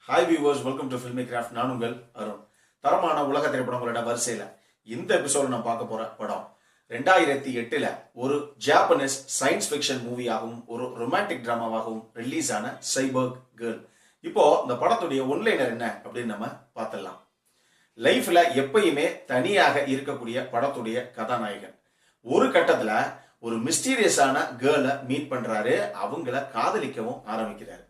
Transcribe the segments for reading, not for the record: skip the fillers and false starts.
Hi viewers, welcome to filmi craft. நான் உங்கள் அருண். தரமான உலக திரைப்படங்களோட வரிசையில் இந்த எபிசோட நான் பார்க்க போற படம் 2008 ஒரு ஜாப்பனீஸ் சயின்ஸ் ஃபிக்ஷன் மூவியாகவும் ஒரு ரொமான்டிக் டிராமாவாகவும் ரிலீஸ் ஆன சைபர்க் கேர்ள். இப்போ இந்த படத்துடைய ஒன்லைனர் என்ன அப்படின்னு நம்ம பார்த்துடலாம். லைஃப்ல எப்பயுமே தனியாக இருக்கக்கூடிய படத்துடைய கதாநாயகன் ஒரு கட்டத்துல ஒரு மிஸ்டீரியஸான கேர்ளை மீட் பண்றாரு. அவங்கள காதலிக்கவும் ஆரம்பிக்கிறாரு.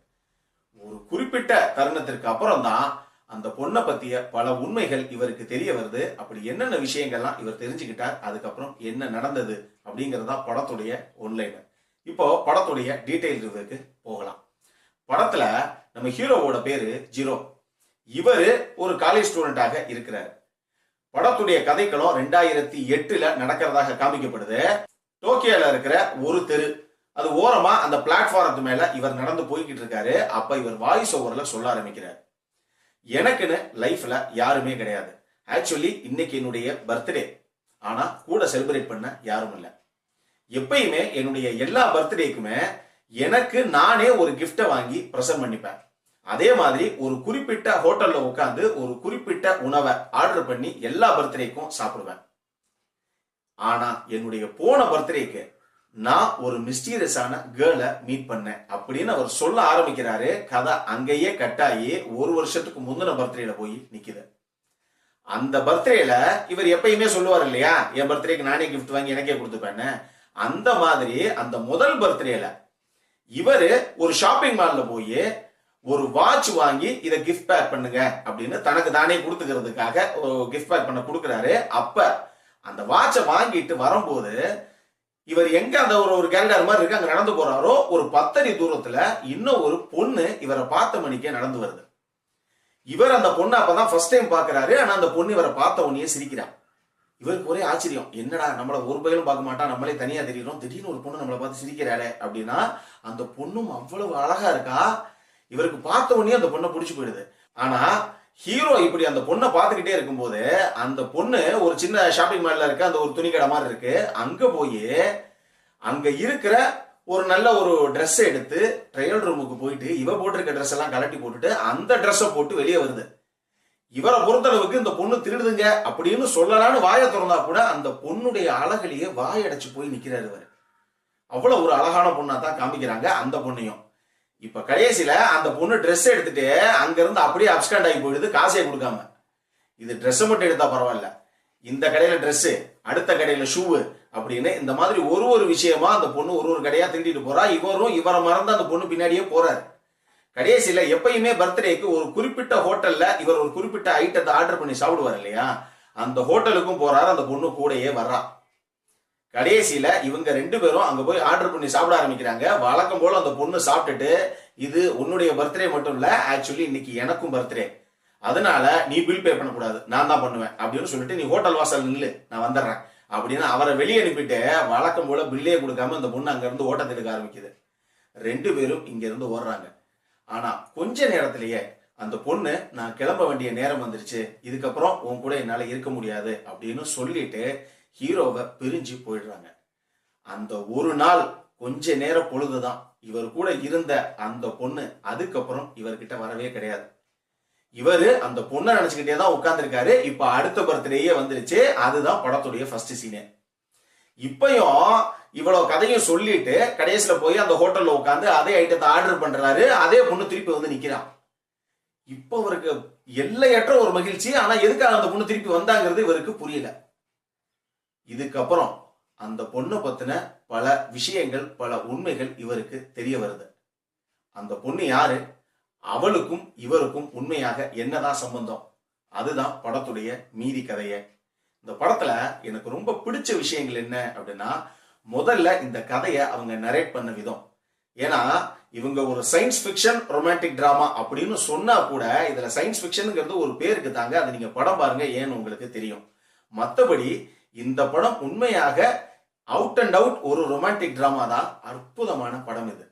ஒரு குறிப்பிட்ட தருணத்திற்கு அப்புறம் தான் அந்த பொண்ணை பத்திய பல உண்மைகள் இவருக்கு தெரிய வருது. அப்படி என்னென்ன விஷயங்கள்லாம் இவர் தெரிஞ்சுக்கிட்டார், அதுக்கப்புறம் என்ன நடந்தது அப்படிங்கறதா படத்துடைய ஒன்லைனர். இப்போ படத்துடைய டீடைல் ரிவ்யூக்கு போகலாம். படத்துல நம்ம ஹீரோவோட பேரு ஜிரோ. இவரு ஒரு காலேஜ் ஸ்டூடெண்டாக இருக்கிறார். படத்துடைய கதைக்களம் 2008 நடக்கிறதாக காமிக்கப்படுது. டோக்கியோல இருக்கிற ஒரு தெரு, அது ஓரமா அந்த பிளாட்ஃபார்ம் மேல இவர் நடந்து போய்கிட்டு இருக்காரு. அப்ப இவர் வாய்ஸ் ஓவர்ல சொல்ல ஆரம்பிக்கிறார், எனக்குன்னு லைஃப்ல யாருமே கிடையாது. ஆக்சுவலி இன்னைக்கு என்னுடைய பர்த்டே, ஆனா கூட செலிப்ரேட் பண்ண யாரும் இல்லை. எப்பயுமே என்னுடைய எல்லா பர்த்டேக்குமே எனக்கு நானே ஒரு கிஃப்டை வாங்கி பிரசன்ட் பண்ணிப்பேன். அதே மாதிரி ஒரு குறிப்பிட்ட ஹோட்டல்ல உட்காந்து ஒரு குறிப்பிட்ட உணவை ஆர்டர் பண்ணி எல்லா பர்த்டேக்கும் சாப்பிடுவேன். ஆனா என்னுடைய போன பர்த்டேக்கு நான் ஒரு மிஸ்டீரியஸான கேர்ளை மீட் பண்ணேன் அப்படின்னு அவர் சொல்ல ஆரம்பிக்கிறாரு. கதை அங்கேயே கட்டாயி ஒரு வருஷத்துக்கு முந்தின பர்த்டேல போய் நிக்குது. அந்த பர்த்டேல இவர் எப்பயுமே சொல்லுவார் இல்லையா, என் பர்த்டேக்கு நானே கிஃப்ட் வாங்கி எனக்கே கொடுத்துப்பேன்னு. அந்த மாதிரி அந்த முதல் பர்த்டேல இவரு ஒரு ஷாப்பிங் மால்ல போய் ஒரு வாட்ச் வாங்கி இதை கிஃப்ட் பேக் பண்ணுங்க அப்படின்னு தனக்கு தானே கொடுத்துக்கிறதுக்காக கிஃப்ட் பேக் பண்ண கொடுக்குறாரு. அப்ப அந்த வாட்சை வாங்கிட்டு வரும்போது இவர் எங்க அந்த ஒரு கேரக்டர் மாதிரி இருக்கு அங்க நடந்து போறாரோ, ஒரு 10 அடி தூரத்துல இன்னும் ஒரு பொண்ணு இவரை பார்த்த மணிக்கே நடந்து வருது. இவர் அந்த பொண்ணு அப்பதான் ஃபர்ஸ்ட் டைம் பாக்குறாரு. ஆனா அந்த பொண்ணு இவரை பார்த்த உடனே சிரிக்கிறான். இவருக்கு ஒரே ஆச்சரியம், என்னடா நம்மள ஒரு பயிலும் பார்க்க மாட்டான், நம்மளே தனியா தெரியும், திடீர்னு ஒரு பொண்ணு நம்மளை பார்த்து சிரிக்கிறாளே அப்படின்னா. அந்த பொண்ணும் அவ்வளவு அழகா இருக்கா. இவருக்கு பார்த்த உடனே அந்த பொண்ணை பிடிச்சு போயிடுது. ஆனா ஹீரோ இப்படி அந்த பொண்ணை பார்த்துக்கிட்டே இருக்கும்போது அந்த பொண்ணு ஒரு சின்ன ஷாப்பிங் மால்ல இருக்க அந்த ஒரு துணி கடை மாதிரி இருக்கு. அங்க போய் அங்க இருக்கிற ஒரு நல்ல ஒரு ட்ரெஸ் எடுத்து ட்ரையல் ரூமுக்கு போயிட்டு இவ போட்டிருக்க ட்ரெஸ் எல்லாம் கலட்டி போட்டுட்டு அந்த ட்ரெஸ்ஸை போட்டு வெளியே வருது. இவரை பொறுத்தளவுக்கு இந்த பொண்ணு திருடுதுங்க அப்படின்னு சொல்லலான்னு வாயை திறந்தா கூட அந்த பொண்ணுடைய அழகிலேயே வாயடைச்சு போய் நிக்கிறாரு இவர். அவ்வளவு ஒரு அழகான பொண்ணா தான் காமிக்கிறாங்க அந்த பொண்ணையும். இப்ப கடைசியில அந்த பொண்ணு ட்ரெஸ் எடுத்துட்டு அங்க இருந்து அப்படியே அப்ஸ்காண்ட் ஆகி போயிடுது, காசே கொடுக்காம. இது ட்ரெஸ் மட்டும் எடுத்தா பரவாயில்ல, இந்த கடையில ட்ரெஸ், அடுத்த கடையில ஷூ அப்படின்னு இந்த மாதிரி ஒரு விஷயமா அந்த பொண்ணு ஒரு கடையா திருடிட்டு போறா. இவரும் இவரை மறந்து அந்த பொண்ணு பின்னாடியே போறாரு. கடைசியில எப்பயுமே பர்த்டேக்கு ஒரு குறிப்பிட்ட ஹோட்டல்ல இவர் ஒரு குறிப்பிட்ட ஐட்டத்தை ஆர்டர் பண்ணி சாப்பிடுவார் இல்லையா, அந்த ஹோட்டலுக்கும் போறாரு. அந்த பொண்ணு கூடயே வர்றா. கடைசியில இவங்க 2 பேரும் அங்க போய் ஆர்டர் பண்ணி சாப்பிட ஆரம்பிக்கிறாங்க. வழக்கம் போல அந்த பொண்ணு சாப்பிட்டுட்டு, இது உன்னுடைய பர்த்டே மட்டும் இல்ல, ஆக்சுவலி இன்னைக்கு எனக்கும் பர்த்டே, அதனால நீ பில் பே பண்ணக்கூடாது, நான் தான் பண்ணுவேன் அப்படின்னு சொல்லிட்டு நீ ஹோட்டல் வாசல் நில்லு, நான் வந்துடுறேன் அப்படின்னு அவரை வெளியே அனுப்பிட்டு வழக்கம் போல பில்லே கொடுக்காம அந்த பொண்ணு அங்க இருந்து ஓட்டத்தை எடுக்க ஆரம்பிக்குது. 2 பேரும் இங்க இருந்து ஓடுறாங்க. ஆனா கொஞ்ச நேரத்திலேயே அந்த பொண்ணு, நான் கிளம்ப வேண்டிய நேரம் வந்துருச்சு, இதுக்கப்புறம் உன் கூட என்னால இருக்க முடியாது அப்படின்னு சொல்லிட்டு ஹீரோவை பிரிஞ்சு போயிடுறாங்க. அந்த ஒரு நாள் கொஞ்ச நேர பொழுதுதான் இவர் கூட இருந்த அந்த பொண்ணு அதுக்கப்புறம் இவர்கிட்ட வரவே கிடையாது. இவரு அந்த பொண்ணை நினைச்சுக்கிட்டே தான் உட்கார்ந்துருக்காரு. இப்ப அடுத்த பர்த்டேயே வந்துருச்சு. அதுதான் படத்துடைய ஃபர்ஸ்ட் சீனே. இப்பயும் இவ்வளவு கதையும் சொல்லிட்டு கடைசியில போய் அந்த ஹோட்டல்ல உட்காந்து அதே ஐட்டத்தை ஆர்டர் பண்றாரு. அதே பொண்ணு திருப்பி வந்து நிக்கிறான். இப்ப அவருக்கு எல்லையற்ற ஒரு மகிழ்ச்சி. ஆனா எதுக்காக அந்த பொண்ணு திருப்பி வந்தாங்கிறது இவருக்கு புரியல. இதுக்கப்புறம் அந்த பொண்ணை பத்தின பல விஷயங்கள், பல உண்மைகள் இவருக்கு தெரிய வருது. அந்த பொண்ணு யாரு, அவளுக்கும் இவருக்கும் உண்மையாக என்னதான் சம்பந்தம், அதுதான் படத்துடைய மீதி கதையே. இந்த படத்துல எனக்கு ரொம்ப பிடிச்ச விஷயங்கள் என்ன அப்படின்னா, முதல்ல இந்த கதையை அவங்க நரேட் பண்ண விதம். ஏன்னா இவங்க ஒரு சயின்ஸ் ஃபிக்ஷன் ரொமான்டிக் டிராமா அப்படின்னு சொன்னா கூட இதுல சயின்ஸ் ஃபிக்ஷனுங்கிறது ஒரு பேருக்கு தாங்க. அது நீங்க படம் பாருங்க, ஏன்னு உங்களுக்கு தெரியும். மற்றபடி இந்த படம் உண்மையாக அவுட் அண்ட் அவுட் ஒரு ரொமான்டிக் டிராமா தான். அற்புதமான படம் இது.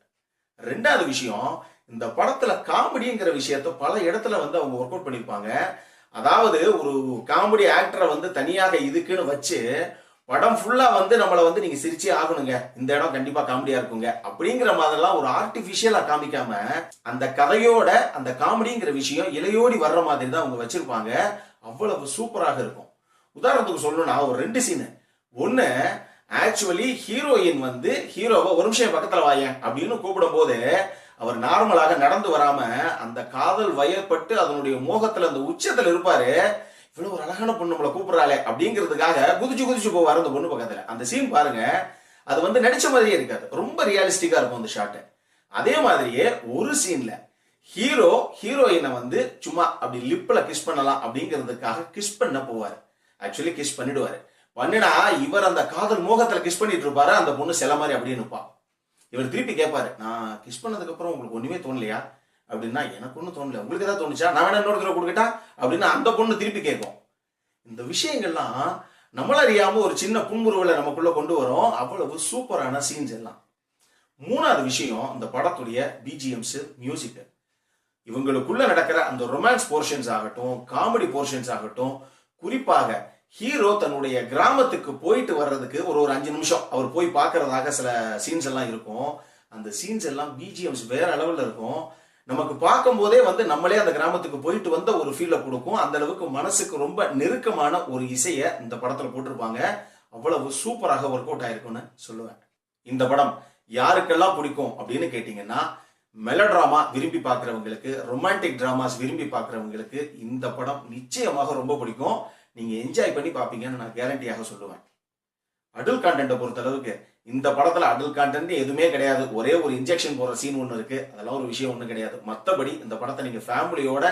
2வது விஷயம், இந்த படத்துல காமெடிங்கிற விஷயத்த பல இடத்துல அவங்க ஒர்க் அவுட் பண்ணிருப்பாங்க. அதாவது ஒரு காமெடி ஆக்டரை தனியாக இதுக்குன்னு வச்சு படம் ஃபுல்லா வந்து நம்மளை வந்து நீங்க சிரிச்சே ஆகணுங்க, இந்த இடம் கண்டிப்பா காமெடியா இருக்குங்க அப்படிங்கிற மாதிரிலாம் ஒரு ஆர்டிபிஷியலா காமிக்காம அந்த கதையோட அந்த காமெடிங்கிற விஷயம் இலையோடி வர்ற மாதிரி தான் அவங்க வச்சிருப்பாங்க. அவ்வளவு சூப்பராக இருக்கும். உதாரணத்துக்கு சொல்லணும்னா ஒரு 2 சீனு. ஒன்னு, ஆக்சுவலி ஹீரோயின் வந்து ஹீரோவை ஒரு நிமிஷம் பக்கத்துல வாயேன் அப்படின்னு கூப்பிடும் போது அவர் நார்மலாக நடந்து வராம அந்த காதல் வயப்பட்டு அதனுடைய மோகத்துல அந்த உச்சத்துல இருப்பாரு. இவ்வளவு ஒரு அழகான பொண்ணு நம்மளை கூப்பிடுறாளே அப்படிங்கிறதுக்காக குதிச்சு குதிச்சு போவாரு அந்த பொண்ணு பக்கத்துல. அந்த சீன் பாருங்க, அது வந்து நடிச்ச மாதிரியே இருக்காது, ரொம்ப ரியலிஸ்டிக்கா இருக்கும் அந்த ஷாட். அதே மாதிரியே ஒரு சீன்ல ஹீரோ ஹீரோயினை வந்து சும்மா அப்படி லிப்ல கிஸ் பண்ணலாம் அப்படிங்கிறதுக்காக கிஸ் பண்ண போவாரு. ஆக்சுவலி கிஸ் பண்ணிடுவாரு. பண்ணினா இவர் அந்த காதல் மோகத்துல கிஸ் பண்ணிட்டு இருப்பாரு, அந்த பொண்ணு சில மாதிரி அப்படியே நிற்பா. இவர் திருப்பி கேட்பாரு, நான் கிஸ் பண்ணதுக்கு அப்புறம் உங்களுக்கு ஒண்ணுமே தோணலையா அப்படின்னா, எனக்கு ஒன்றும் தோணல, உங்களுக்கு ஏதாவது தோணுச்சா, நான் வேணா இன்னொரு தடவை கொடுக்கட்டா அப்படின்னு அந்த பொண்ணு திருப்பி கேட்கும். இந்த விஷயங்கள்லாம் நம்மளறியாம ஒரு சின்ன புன்முறுவலை நமக்குள்ள கொண்டு வரும். அவ்வளவு சூப்பரான சீன்ஸ் எல்லாம். 3வது விஷயம், இந்த படத்துடைய பிஜிஎம்ஸ், மியூசிக். இவங்களுக்குள்ள நடக்கிற அந்த ரொமான்ஸ் போர்ஷன்ஸ் ஆகட்டும், காமெடி போர்ஷன்ஸ் ஆகட்டும், குறிப்பாக ஹீரோ தன்னுடைய கிராமத்துக்கு போயிட்டு வர்றதுக்கு ஒரு 5 நிமிஷம் அவர் போய் பார்க்கறதாக சில சீன்ஸ் எல்லாம் இருக்கும். அந்த சீன்ஸ் எல்லாம் பிஜிஎம்ஸ் வேற லெவல்ல இருக்கும். நமக்கு பார்க்கும் போதே வந்து நம்மளே அந்த கிராமத்துக்கு போயிட்டு வந்த ஒரு ஃபீலை கொடுக்கும். அந்த அளவுக்கு மனசுக்கு ரொம்ப நெருக்கமான ஒரு இசையை இந்த படத்துல போட்டிருப்பாங்க. அவ்வளவு சூப்பராக ஒர்க் அவுட் ஆயிருக்கும்னு சொல்லுவேன். இந்த படம் யாருக்கெல்லாம் பிடிக்கும் அப்படின்னு கேட்டீங்கன்னா, மெலோட்ராமா விரும்பி பார்க்கிறவங்களுக்கு, ரொமான்டிக் டிராமாஸ் விரும்பி பார்க்கிறவங்களுக்கு இந்த படம் நிச்சயமாக ரொம்ப பிடிக்கும். நீங்க என்ஜாய் பண்ணி பார்ப்பீங்கன்னு நான் கேரண்டியாக சொல்லுவேன். அடல்ட் கான்டென்ட்டை பொறுத்த அளவுக்கு இந்த படத்துல அடல்ட் கான்டென்ட் எதுவுமே கிடையாது. ஒரே ஒரு இன்ஜெக்ஷன் போற சீன் ஒன்று இருக்கு, அதெல்லாம் ஒரு விஷயம் ஒன்றும் கிடையாது. மற்றபடி இந்த படத்தை நீங்க ஃபேமிலியோட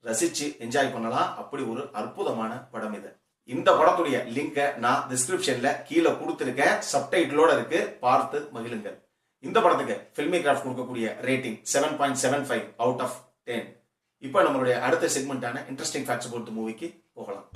ரசிச்சு என்ஜாய் பண்ணலாம். அப்படி ஒரு அற்புதமான படம் இது. இந்த படத்துடைய லிங்கை நான் டிஸ்கிரிப்ஷன்ல கீழே கொடுத்துருக்கேன், சப்டைட்டிலோட இருக்கு, பார்த்து மகிழுங்கள். இந்த படத்துக்கு ஃபில்மி கிராஃப்ட் கொடுக்கக்கூடிய ரேட்டிங் 7.75 அவுட் ஆஃப் 10. இப்போ நம்மளுடைய அடுத்த செக்மெண்டான இன்ட்ரெஸ்டிங் ஃபேக்ட்ஸ் அபௌட் தி மூவிக்கு போகலாம்.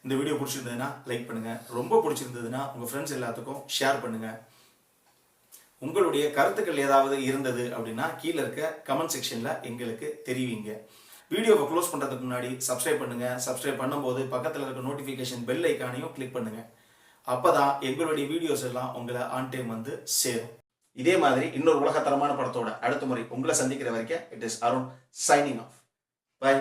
இந்த வீடியோ பிடிச்சிருந்ததுன்னா லைக் பண்ணுங்க, ரொம்ப பிடிச்சிருந்ததுன்னா உங்க ஃப்ரெண்ட்ஸ் எல்லாத்துக்கும் ஷேர் பண்ணுங்க. உங்களுடைய கருத்துக்கள் ஏதாவது இருந்தது அப்படின்னா கீழே இருக்க கமெண்ட் செக்ஷன்ல எங்களுக்கு தெரிவிங்க. வீடியோவை க்ளோஸ் பண்றதுக்கு முன்னாடி சப்ஸ்கிரைப் பண்ணுங்க. சப்ஸ்கிரைப் பண்ணும்போது பக்கத்தில் இருக்க நோட்டிபிகேஷன் பெல் ஐக்கானையும் கிளிக் பண்ணுங்க. அப்பதான் எங்களுடைய வீடியோஸ் எல்லாம் உங்களை ஆன் டைம் வந்து சேரும். இதே மாதிரி இன்னொரு உலகத்தரமான படத்தோட அடுத்த முறை உங்களை சந்திக்கிற வரைக்கும் it is Arun signing off. By.